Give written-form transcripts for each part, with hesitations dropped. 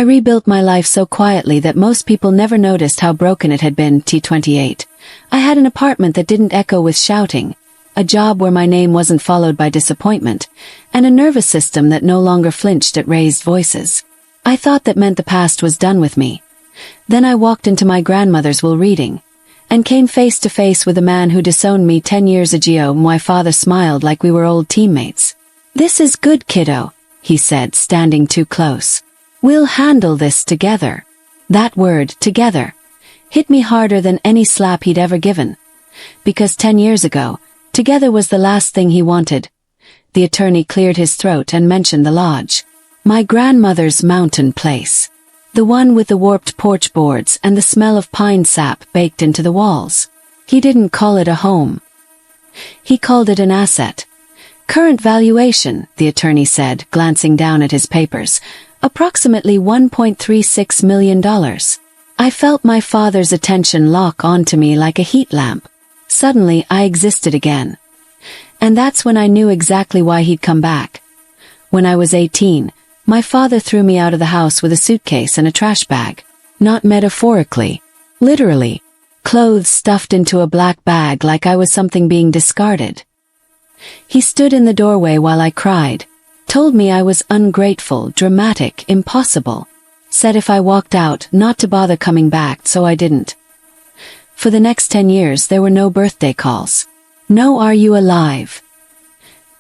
rebuilt my life so quietly that most people never noticed how broken it had been. T28. I had an apartment that didn't echo with shouting, a job where my name wasn't followed by disappointment, and a nervous system that no longer flinched at raised voices. I thought that meant the past was done with me. Then I walked into my grandmother's will reading, and came face to face with a man who disowned me 10 years ago. My father smiled like we were old teammates. "This is good, kiddo," he said, standing too close. "We'll handle this together." That word, together, hit me harder than any slap he'd ever given. Because 10 years ago, together was the last thing he wanted. The attorney cleared his throat and mentioned the lodge. My grandmother's mountain place. The one with the warped porch boards and the smell of pine sap baked into the walls. He didn't call it a home. He called it an asset. "Current valuation," the attorney said, glancing down at his papers, "approximately $1.36 million. I felt my father's attention lock onto me like a heat lamp. Suddenly, I existed again. And that's when I knew exactly why he'd come back. When I was 18, my father threw me out of the house with a suitcase and a trash bag. Not metaphorically. Literally. Clothes stuffed into a black bag like I was something being discarded. He stood in the doorway while I cried, told me I was ungrateful, dramatic, impossible. Said if I walked out, not to bother coming back, so I didn't. For the next 10 years there were no birthday calls. No "Are you alive?"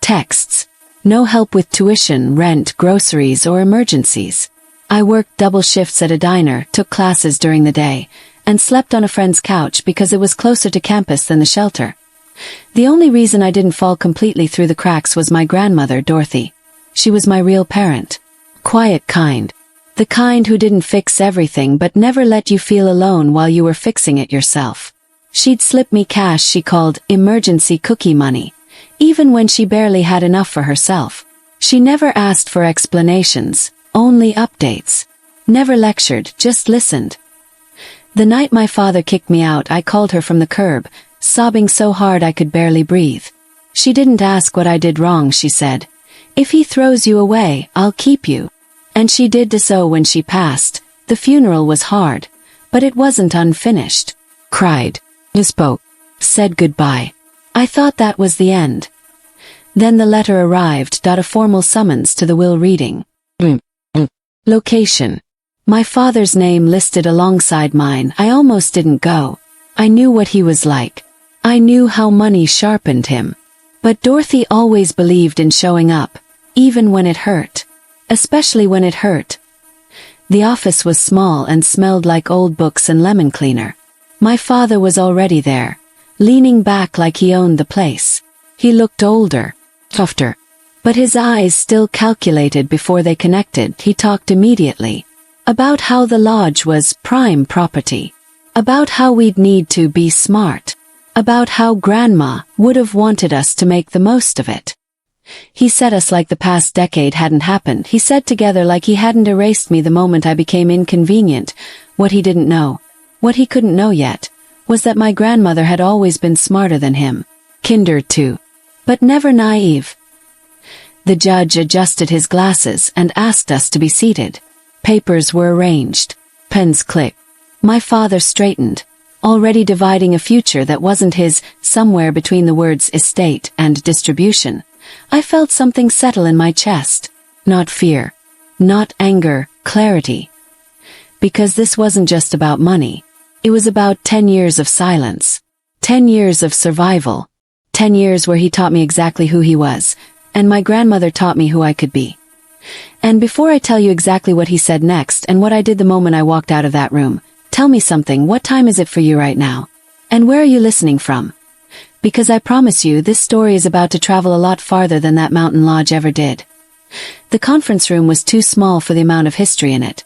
texts. No help with tuition, rent, groceries, or emergencies. I worked double shifts at a diner, took classes during the day, and slept on a friend's couch because it was closer to campus than the shelter. The only reason I didn't fall completely through the cracks was my grandmother, Dorothy. She was my real parent. Quiet kind. The kind who didn't fix everything but never let you feel alone while you were fixing it yourself. She'd slip me cash she called emergency cookie money, even when she barely had enough for herself. She never asked for explanations, only updates. Never lectured, just listened. The night my father kicked me out, I called her from the curb, sobbing so hard I could barely breathe. She didn't ask what I did wrong, she said. "If he throws you away, I'll keep you." And she did so when she passed. The funeral was hard, but it wasn't unfinished. Cried. Spoke. Said goodbye. I thought that was the end. Then the letter arrived. A formal summons to the will reading. Location. My father's name listed alongside mine. I almost didn't go. I knew what he was like. I knew how money sharpened him. But Dorothy always believed in showing up, even when it hurt. Especially when it hurt. The office was small and smelled like old books and lemon cleaner. My father was already there, leaning back like he owned the place. He looked older, tougher, but his eyes still calculated before they connected. He talked immediately about how the lodge was prime property, about how we'd need to be smart, about how Grandma would have wanted us to make the most of it. He said us like the past decade hadn't happened. He said together like he hadn't erased me the moment I became inconvenient. What he didn't know, what he couldn't know yet, was that my grandmother had always been smarter than him. Kinder too. But never naive. The judge adjusted his glasses and asked us to be seated. Papers were arranged. Pens clicked. My father straightened, already dividing a future that wasn't his, somewhere between the words estate and distribution. I felt something settle in my chest. Not fear. Not anger, clarity. Because this wasn't just about money. It was about 10 years of silence. 10 years of survival. 10 years where he taught me exactly who he was, and my grandmother taught me who I could be. And before I tell you exactly what he said next and what I did the moment I walked out of that room, tell me something. What time is it for you right now? And where are you listening from? Because I promise you this story is about to travel a lot farther than that mountain lodge ever did. The conference room was too small for the amount of history in it.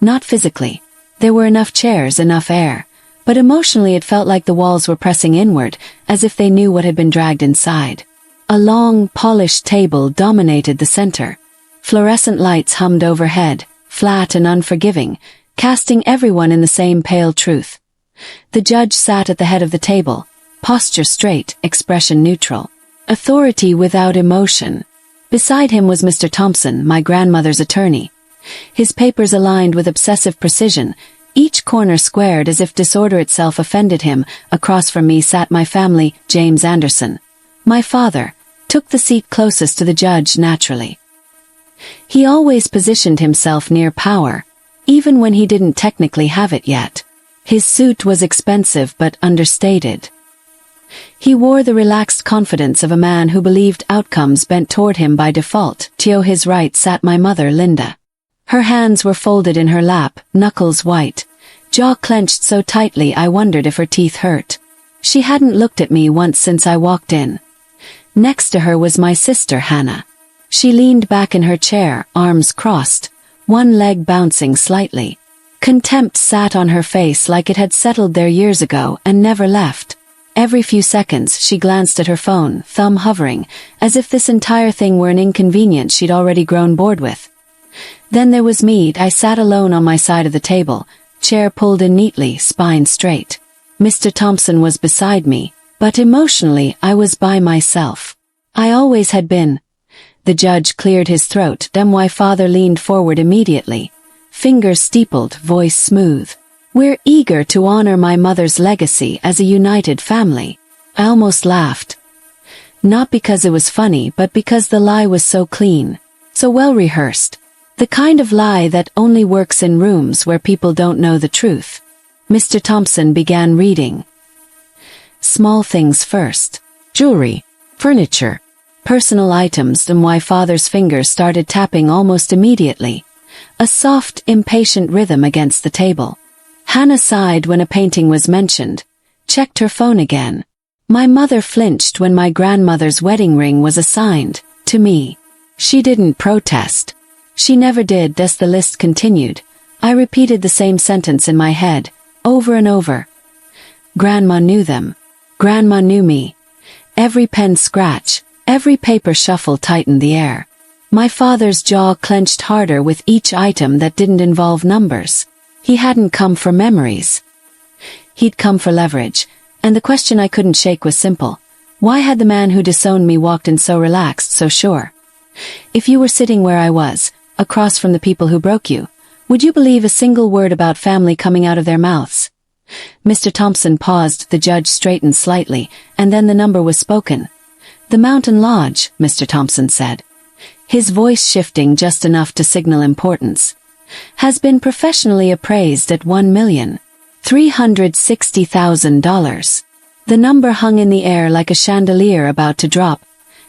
Not physically. There were enough chairs, enough air. But emotionally it felt like the walls were pressing inward, as if they knew what had been dragged inside. A long, polished table dominated the center. Fluorescent lights hummed overhead, flat and unforgiving, casting everyone in the same pale truth. The judge sat at the head of the table. Posture straight, expression neutral. Authority without emotion. Beside him was Mr. Thompson, my grandmother's attorney. His papers aligned with obsessive precision, each corner squared as if disorder itself offended him. Across from me sat my family, James Anderson. My father took the seat closest to the judge naturally. He always positioned himself near power, even when he didn't technically have it yet. His suit was expensive but understated. He wore the relaxed confidence of a man who believed outcomes bent toward him by default. To his right sat my mother, Linda. Her hands were folded in her lap, knuckles white, jaw clenched so tightly I wondered if her teeth hurt. She hadn't looked at me once since I walked in. Next to her was my sister, Hannah. She leaned back in her chair, arms crossed, one leg bouncing slightly. Contempt sat on her face like it had settled there years ago and never left. Every few seconds she glanced at her phone, thumb hovering, as if this entire thing were an inconvenience she'd already grown bored with. Then there was me. I sat alone on my side of the table, chair pulled in neatly, spine straight. Mr. Thompson was beside me, but emotionally I was by myself. I always had been. The judge cleared his throat, then my father leaned forward immediately. Fingers steepled, voice smooth. We're eager to honor my mother's legacy as a united family. I almost laughed. Not because it was funny, but because the lie was so clean, so well rehearsed. The kind of lie that only works in rooms where people don't know the truth. Mr. Thompson began reading. Small things first. Jewelry, furniture, personal items. And my father's fingers started tapping almost immediately. A soft, impatient rhythm against the table. Hannah sighed when a painting was mentioned, checked her phone again. My mother flinched when my grandmother's wedding ring was assigned to me. She didn't protest. She never did. As the list continued, I repeated the same sentence in my head, over and over. Grandma knew them. Grandma knew me. Every pen scratch, every paper shuffle tightened the air. My father's jaw clenched harder with each item that didn't involve numbers. He hadn't come for memories. He'd come for leverage, and the question I couldn't shake was simple. Why had the man who disowned me walked in so relaxed, so sure? If you were sitting where I was, across from the people who broke you, would you believe a single word about family coming out of their mouths? Mr. Thompson paused, the judge straightened slightly, and then the number was spoken. The Mountain Lodge, Mr. Thompson said. His voice shifting just enough to signal importance. Has been professionally appraised at $1,360,000. The number hung in the air like a chandelier about to drop.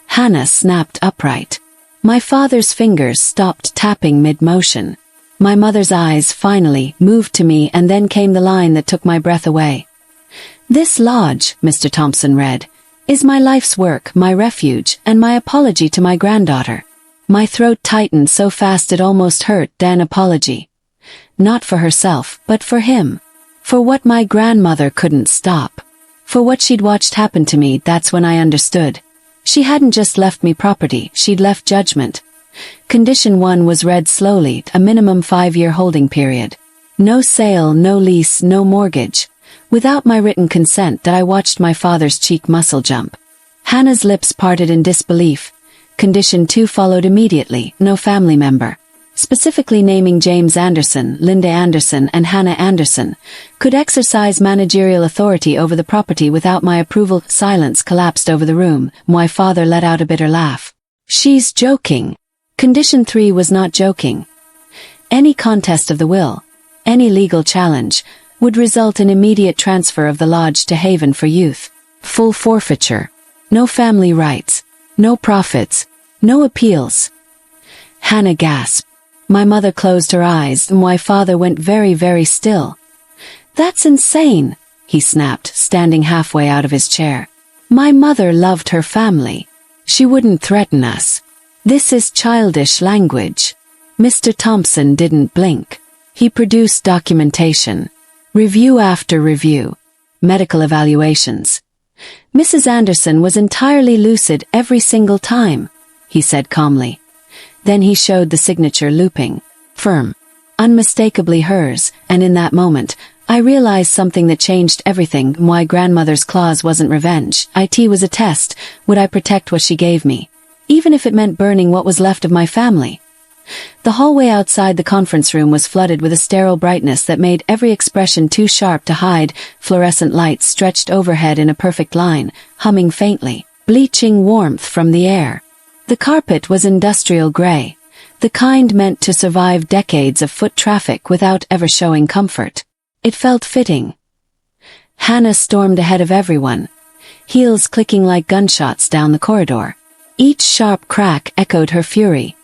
Hannah snapped upright. My father's fingers stopped tapping mid-motion. My mother's eyes finally moved to me, and then came the line that took my breath away. This lodge, Mr. Thompson read, is my life's work, my refuge, and my apology to my granddaughter. My throat tightened so fast it almost hurt. An apology. Not for herself, but for him. For what my grandmother couldn't stop. For what she'd watched happen to me. That's when I understood. She hadn't just left me property, she'd left judgment. Condition 1 was read slowly, a minimum 5-year holding period. No sale, no lease, no mortgage. Without my written consent. That I watched my father's cheek muscle jump. Hannah's lips parted in disbelief. Condition 2 followed immediately, no family member, specifically naming James Anderson, Linda Anderson, and Hannah Anderson, could exercise managerial authority over the property without my approval. Silence collapsed over the room. My father let out a bitter laugh. She's joking. Condition 3 was not joking. Any contest of the will, any legal challenge, would result in immediate transfer of the lodge to Haven for Youth. Full forfeiture. No family rights. No profits. No appeals. Hannah gasped. My mother closed her eyes, and my father went very, very still. That's insane, he snapped, standing halfway out of his chair. My mother loved her family. She wouldn't threaten us. This is childish language. Mr. Thompson didn't blink. He produced documentation. Review after review. Medical evaluations. Mrs. Anderson was entirely lucid every single time, he said calmly. Then he showed the signature looping. Firm. Unmistakably hers, and in that moment, I realized something that changed everything. My grandmother's clause wasn't revenge. It was a test. Would I protect what she gave me? Even if it meant burning what was left of my family? The hallway outside the conference room was flooded with a sterile brightness that made every expression too sharp to hide. Fluorescent lights stretched overhead in a perfect line, humming faintly, bleaching warmth from the air. The carpet was industrial gray, the kind meant to survive decades of foot traffic without ever showing comfort. It felt fitting. Hannah stormed ahead of everyone, heels clicking like gunshots down the corridor. Each sharp crack echoed her fury.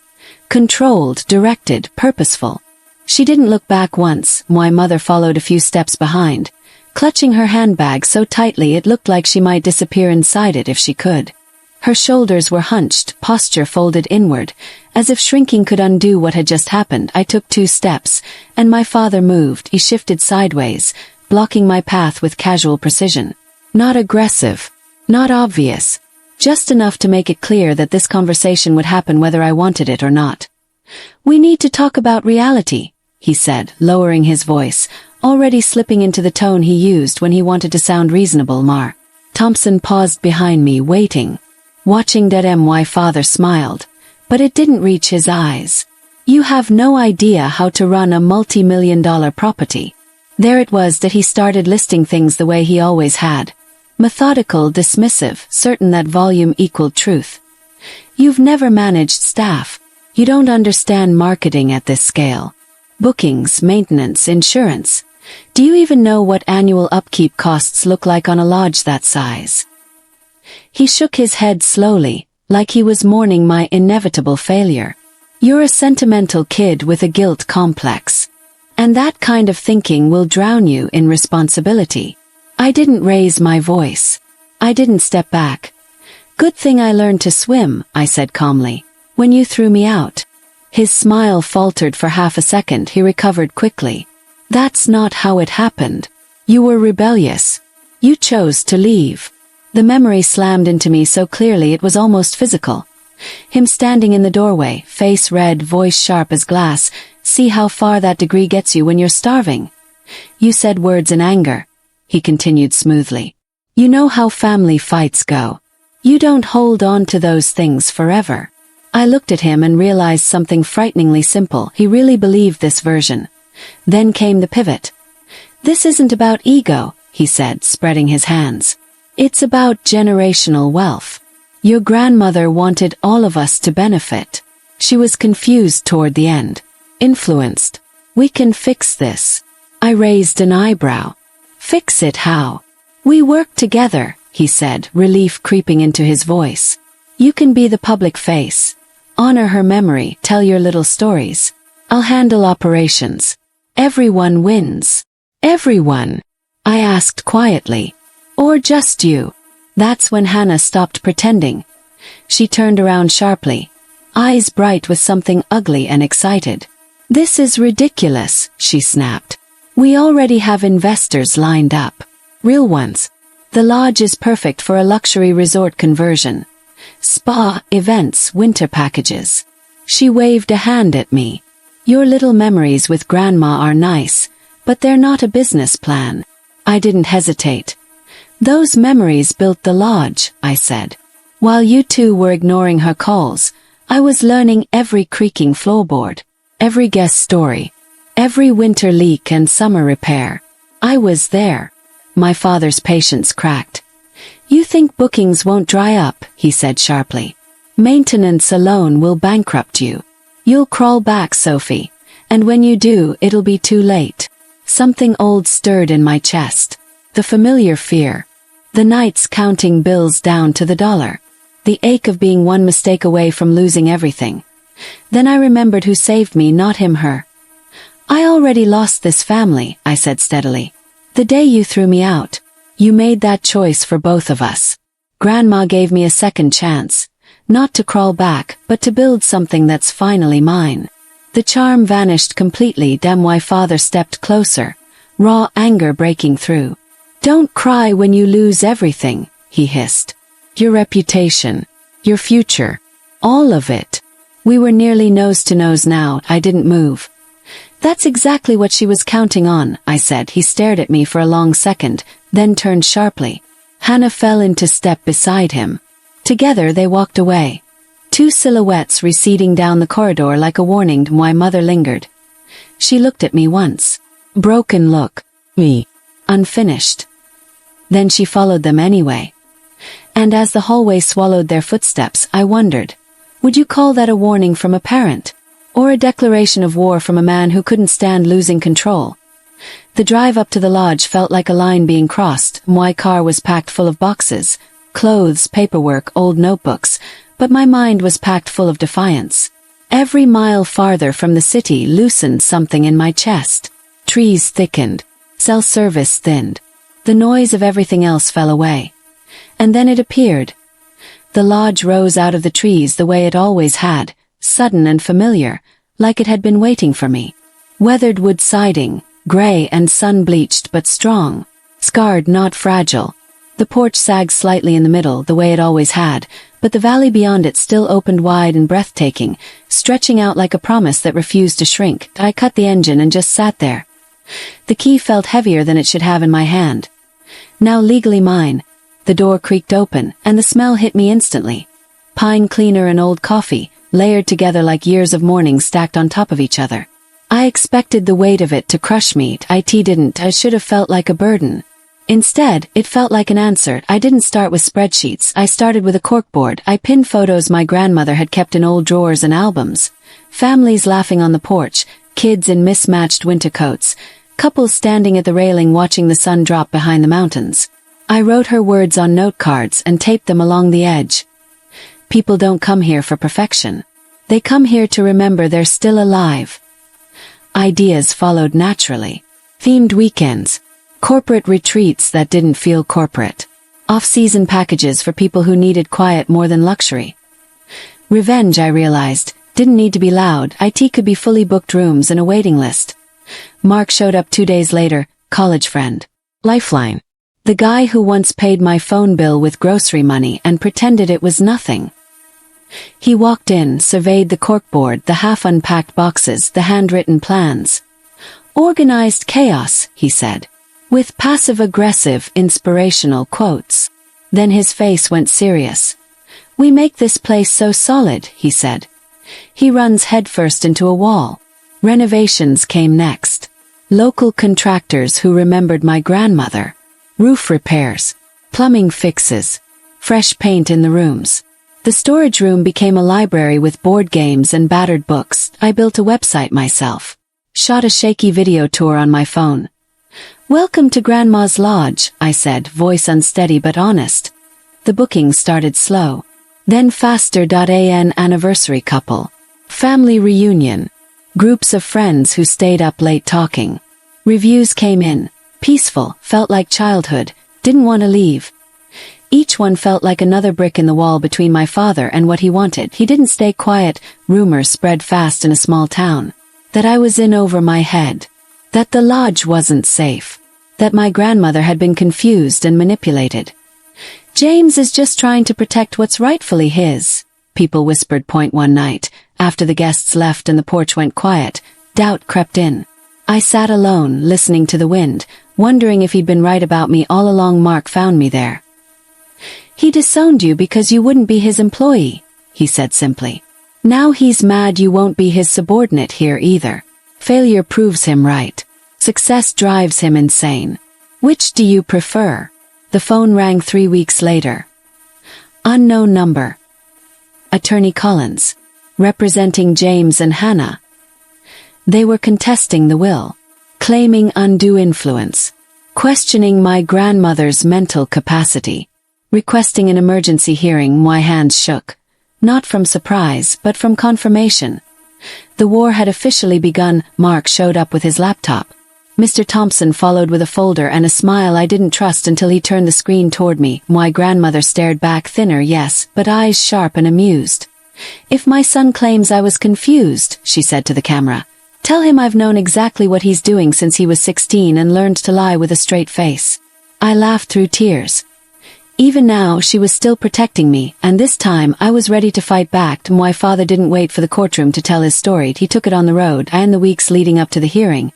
Controlled, directed, purposeful. She didn't look back once. My mother followed a few steps behind, clutching her handbag so tightly it looked like she might disappear inside it if she could. Her shoulders were hunched, posture folded inward, as if shrinking could undo what had just happened. I took 2 steps, and my father moved. He shifted sideways, blocking my path with casual precision. Not aggressive, not obvious, just enough to make it clear that this conversation would happen whether I wanted it or not. "We need to talk about reality," he said, lowering his voice, already slipping into the tone he used when he wanted to sound reasonable. Mar. Thompson paused behind me, waiting. Watching my father smiled, but it didn't reach his eyes. "You have no idea how to run a multi-million-dollar property." There it was that he started listing things the way he always had. Methodical, dismissive, certain that volume equaled truth. "You've never managed staff. You don't understand marketing at this scale. Bookings, maintenance, insurance. Do you even know what annual upkeep costs look like on a lodge that size?" He shook his head slowly, like he was mourning my inevitable failure. "You're a sentimental kid with a guilt complex. And that kind of thinking will drown you in responsibility." I didn't raise my voice. I didn't step back. "Good thing I learned to swim," I said calmly, "when you threw me out." His smile faltered for half a second. He recovered quickly. "That's not how it happened. You were rebellious. You chose to leave." The memory slammed into me so clearly it was almost physical. Him standing in the doorway, face red, voice sharp as glass. "See how far that degree gets you when you're starving. You said words in anger," he continued smoothly. "You know how family fights go. You don't hold on to those things forever." I looked at him and realized something frighteningly simple. He really believed this version. Then came the pivot. "This isn't about ego," he said, spreading his hands. "It's about generational wealth. Your grandmother wanted all of us to benefit. She was confused toward the end. Influenced. We can fix this." I raised an eyebrow. "Fix it how?" "We work together," he said, relief creeping into his voice. "You can be the public face. Honor her memory, tell your little stories. I'll handle operations. Everyone wins." "Everyone?" I asked quietly. "Or just you?" That's when Hannah stopped pretending. She turned around sharply, eyes bright with something ugly and excited. "This is ridiculous," she snapped. "We already have investors lined up. Real ones. The lodge is perfect for a luxury resort conversion. Spa, events, winter packages." She waved a hand at me. "Your little memories with Grandma are nice, but they're not a business plan." I didn't hesitate. "Those memories built the lodge," I said. "While you two were ignoring her calls, I was learning every creaking floorboard, every guest story, every winter leak and summer repair. I was there." My father's patience cracked. "You think bookings won't dry up," he said sharply. "Maintenance alone will bankrupt you. You'll crawl back, Sophie, and when you do, it'll be too late." Something old stirred in my chest. The familiar fear. The nights counting bills down to the dollar. The ache of being one mistake away from losing everything. Then I remembered who saved me, not him, her. "I already lost this family," I said steadily. "The day you threw me out. You made that choice for both of us. Grandma gave me a second chance. Not to crawl back, but to build something that's finally mine." The charm vanished completely. My father stepped closer, raw anger breaking through. "Don't cry when you lose everything," he hissed. "Your reputation, your future, all of it." We were nearly nose to nose now. I didn't move. "That's exactly what she was counting on," I said. He stared at me for a long second, then turned sharply. Hannah fell into step beside him. Together they walked away. Two silhouettes receding down the corridor like a warning. My mother lingered. She looked at me once. Broken look. Me. Unfinished. Then she followed them anyway. And as the hallway swallowed their footsteps, I wondered, would you call that a warning from a parent? Or a declaration of war from a man who couldn't stand losing control? The drive up to the lodge felt like a line being crossed. My car was packed full of boxes, clothes, paperwork, old notebooks, but my mind was packed full of defiance. Every mile farther from the city loosened something in my chest. Trees thickened. Cell service thinned. The noise of everything else fell away. And then it appeared. The lodge rose out of the trees the way it always had, sudden and familiar, like it had been waiting for me. Weathered wood siding, gray and sun-bleached but strong. Scarred, not fragile. The porch sagged slightly in the middle, the way it always had, but the valley beyond it still opened wide and breathtaking, stretching out like a promise that refused to shrink. I cut the engine and just sat there. The key felt heavier than it should have in my hand. Now legally mine. The door creaked open, and the smell hit me instantly. Pine cleaner and old coffee, layered together like years of mourning stacked on top of each other. I expected the weight of it to crush me. It didn't. I should have felt like a burden. Instead, it felt like an answer. I didn't start with spreadsheets. I started with a corkboard. I pinned photos my grandmother had kept in old drawers and albums. Families laughing on the porch, kids in mismatched winter coats, couples standing at the railing watching the sun drop behind the mountains. I wrote her words on note cards and taped them along the edge. People don't come here for perfection. They come here to remember they're still alive. Ideas followed naturally. Themed weekends. Corporate retreats that didn't feel corporate. Off-season packages for people who needed quiet more than luxury. Revenge, I realized, didn't need to be loud. It could be fully booked rooms and a waiting list. Mark showed up 2 days later, college friend. Lifeline. The guy who once paid my phone bill with grocery money and pretended it was nothing. He walked in, surveyed the corkboard, the half-unpacked boxes, the handwritten plans. Organized chaos, he said, with passive-aggressive, inspirational quotes. Then his face went serious. We make this place so solid, he said. He runs headfirst into a wall. Renovations came next. Local contractors who remembered my grandmother. Roof repairs. Plumbing fixes. Fresh paint in the rooms. The storage room became a library with board games and battered books. I built a website myself. Shot a shaky video tour on my phone. Welcome to Grandma's Lodge, I said, voice unsteady but honest. The booking started slow. Then faster. An anniversary couple. Family reunion. Groups of friends who stayed up late talking. Reviews came in. Peaceful, felt like childhood, didn't want to leave. Each one felt like another brick in the wall between my father and what he wanted. He didn't stay quiet. Rumors spread fast in a small town. That I was in over my head. That the lodge wasn't safe. That my grandmother had been confused and manipulated. James is just trying to protect what's rightfully his, people whispered. One night, after the guests left and the porch went quiet, doubt crept in. I sat alone, listening to the wind, wondering if he'd been right about me all along. Mark found me there. He disowned you because you wouldn't be his employee, he said simply. Now he's mad you won't be his subordinate here either. Failure proves him right. Success drives him insane. Which do you prefer? The phone rang 3 weeks later. Unknown number. Attorney Collins. Representing James and Hannah. They were contesting the will. Claiming undue influence. Questioning my grandmother's mental capacity. Requesting an emergency hearing. My hands shook. Not from surprise, but from confirmation. The war had officially begun. Mark showed up with his laptop. Mr. Thompson followed with a folder and a smile I didn't trust until he turned the screen toward me. My grandmother stared back, thinner, yes, but eyes sharp and amused. If my son claims I was confused, she said to the camera, tell him I've known exactly what he's doing since he was 16 and learned to lie with a straight face. I laughed through tears. Even now, she was still protecting me, and this time I was ready to fight back. My father didn't wait for the courtroom to tell his story. He took it on the road, and the weeks leading up to the hearing.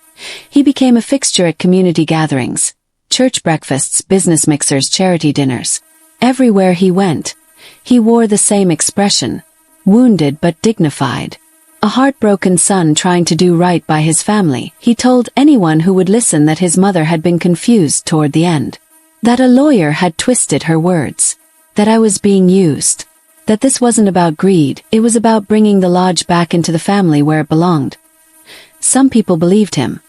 He became a fixture at community gatherings, church breakfasts, business mixers, charity dinners. Everywhere he went, he wore the same expression. wounded but dignified. A heartbroken son trying to do right by his family. He told anyone who would listen that his mother had been confused toward the end. That a lawyer had twisted her words. That I was being used. That this wasn't about greed, it was about bringing the lodge back into the family where it belonged. Some people believed him.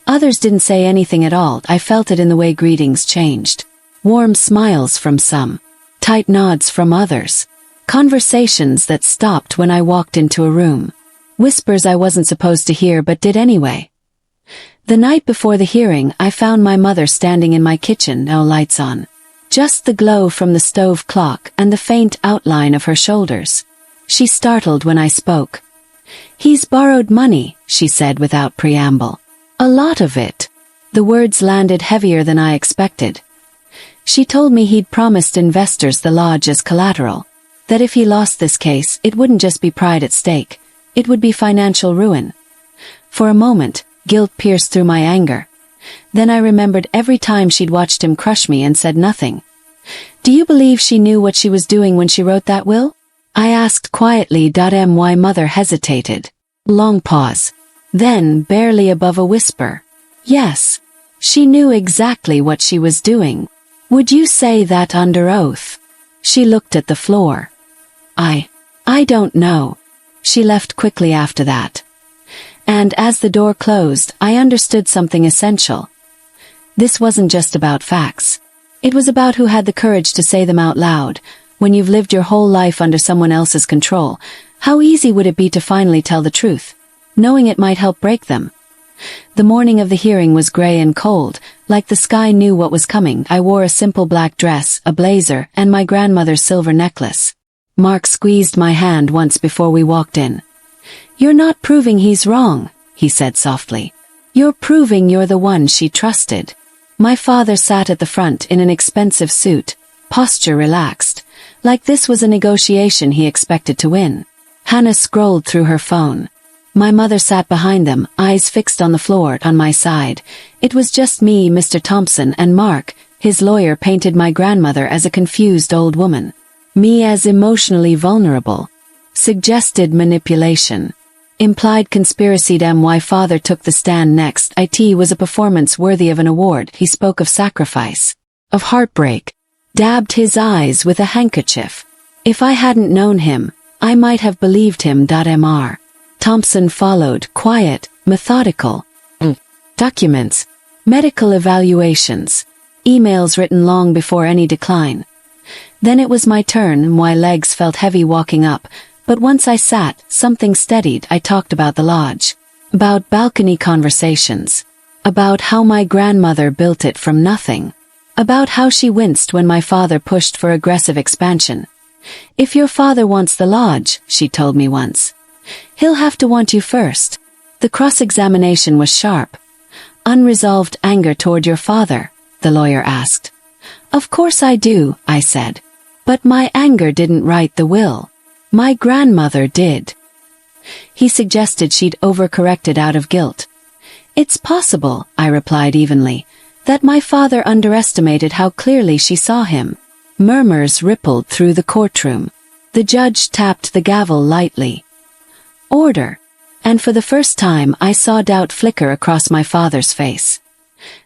Others didn't say anything at all. I felt it in the way greetings changed. Warm smiles from some. Tight nods from others. Conversations that stopped when I walked into a room. Whispers I wasn't supposed to hear but did anyway. The night before the hearing, I found my mother standing in my kitchen, no lights on. Just the glow from the stove clock and the faint outline of her shoulders. She startled when I spoke. "He's borrowed money," she said without preamble. "A lot of it." The words landed heavier than I expected. She told me he'd promised investors the lodge as collateral. That if he lost this case, it wouldn't just be pride at stake, it would be financial ruin. For a moment, guilt pierced through my anger. Then I remembered every time she'd watched him crush me and said nothing. "Do you believe she knew what she was doing when she wrote that will?" I asked quietly. My mother hesitated. Long pause. Then, barely above a whisper. "Yes. She knew exactly what she was doing." "Would you say that under oath?" She looked at the floor. I don't know." She left quickly after that. And as the door closed, I understood something essential. This wasn't just about facts. It was about who had the courage to say them out loud. When you've lived your whole life under someone else's control, how easy would it be to finally tell the truth, knowing it might help break them? The morning of the hearing was gray and cold, like the sky knew what was coming. I wore a simple black dress, a blazer, and my grandmother's silver necklace. Mark squeezed my hand once before we walked in. "You're not proving he's wrong," he said softly. "You're proving you're the one she trusted." My father sat at the front in an expensive suit, posture relaxed, like this was a negotiation he expected to win. Hannah scrolled through her phone. My mother sat behind them, eyes fixed on the floor on my side. It was just me, Mr. Thompson, and Mark. His lawyer painted my grandmother as a confused old woman. Me as emotionally vulnerable. Suggested manipulation. Implied conspiracy. My father took the stand next. It was a performance worthy of an award. He spoke of sacrifice. Of heartbreak. Dabbed his eyes with a handkerchief. If I hadn't known him, I might have believed him. Mr. Thompson followed, quiet, methodical. Documents. Medical evaluations. Emails written long before any decline. Then it was my turn. My legs felt heavy walking up, but once I sat, something steadied. I talked about the lodge. About balcony conversations. About how my grandmother built it from nothing. About how she winced when my father pushed for aggressive expansion. "If your father wants the lodge," she told me once, "he'll have to want you first." The cross-examination was sharp. "Unresolved anger toward your father?" the lawyer asked. "Of course I do," I said. "But my anger didn't write the will. My grandmother did." He suggested she'd overcorrected out of guilt. "It's possible," I replied evenly, "that my father underestimated how clearly she saw him." Murmurs rippled through the courtroom. The judge tapped the gavel lightly. "Order." And for the first time I saw doubt flicker across my father's face.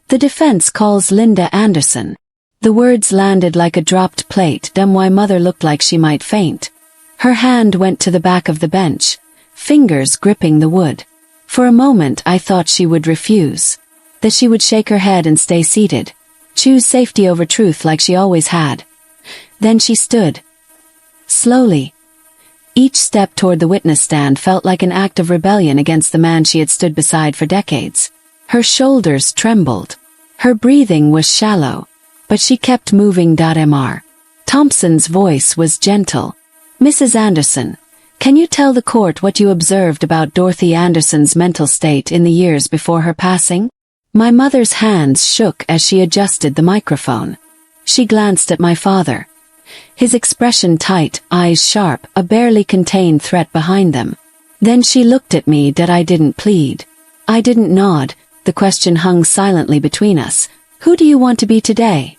"The defense calls Linda Anderson." The words landed like a dropped plate. My mother looked like she might faint. Her hand went to the back of the bench, fingers gripping the wood. For a moment I thought she would refuse. That she would shake her head and stay seated. Choose safety over truth like she always had. Then she stood. Slowly. Each step toward the witness stand felt like an act of rebellion against the man she had stood beside for decades. Her shoulders trembled. Her breathing was shallow. But she kept moving. Mr. Thompson's voice was gentle. "Mrs. Anderson, can you tell the court what you observed about Dorothy Anderson's mental state in the years before her passing?" My mother's hands shook as she adjusted the microphone. She glanced at my father. His expression tight, eyes sharp, a barely contained threat behind them. Then she looked at me. I didn't plead. I didn't nod. The question hung silently between us. "Who do you want to be today?"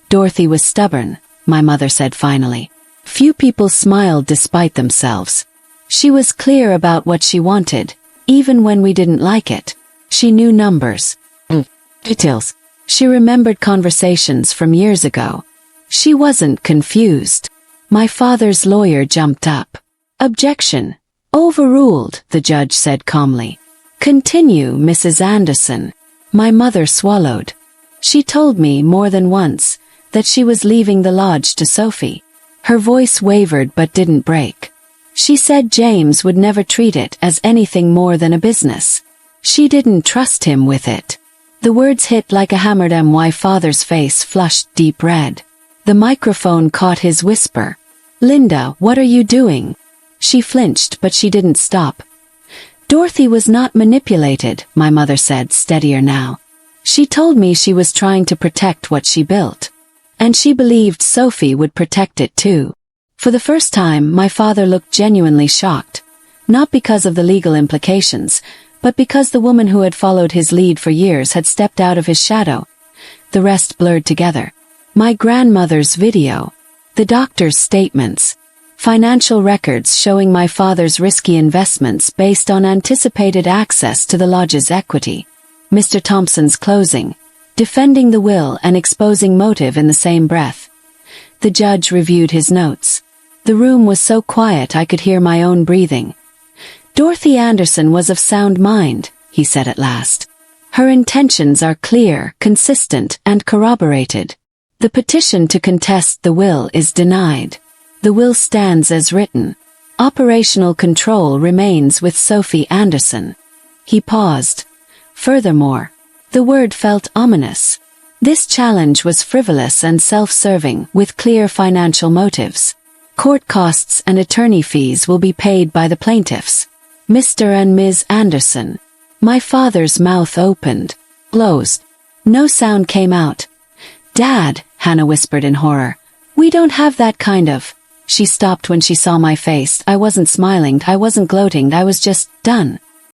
"Dorothy was stubborn," my mother said finally. Few people smiled despite themselves. She was clear about what she wanted, even when we didn't like it. She knew numbers. Details. She remembered conversations from years ago. She wasn't confused. My father's lawyer jumped up. Objection. Overruled, the judge said calmly. Continue, Mrs. Anderson. My mother swallowed. She told me more than once that she was leaving the lodge to Sophie. Her voice wavered but didn't break. She said James would never treat it as anything more than a business. She didn't trust him with it. The words hit like a hammer. My father's face flushed deep red. The microphone caught his whisper. Linda, what are you doing? She flinched, but she didn't stop. Dorothy was not manipulated, my mother said, steadier now. She told me she was trying to protect what she built. And she believed Sophie would protect it too. For the first time, my father looked genuinely shocked. Not because of the legal implications, but because the woman who had followed his lead for years had stepped out of his shadow. The rest blurred together. My grandmother's video. The doctor's statements. Financial records showing my father's risky investments based on anticipated access to the lodge's equity. Mr. Thompson's closing. Defending the will and exposing motive in the same breath. The judge reviewed his notes. The room was so quiet I could hear my own breathing. Dorothy Anderson was of sound mind, he said at last. Her intentions are clear, consistent, and corroborated. The petition to contest the will is denied. The will stands as written. Operational control remains with Sophie Anderson. He paused. Furthermore, the word felt ominous. This challenge was frivolous and self-serving, with clear financial motives. Court costs and attorney fees will be paid by the plaintiffs. Mr. and Ms. Anderson. My father's mouth opened, closed. No sound came out. Dad, Hannah whispered in horror. We don't have that kind of... She stopped when she saw my face. I wasn't smiling, I wasn't gloating, I was just done.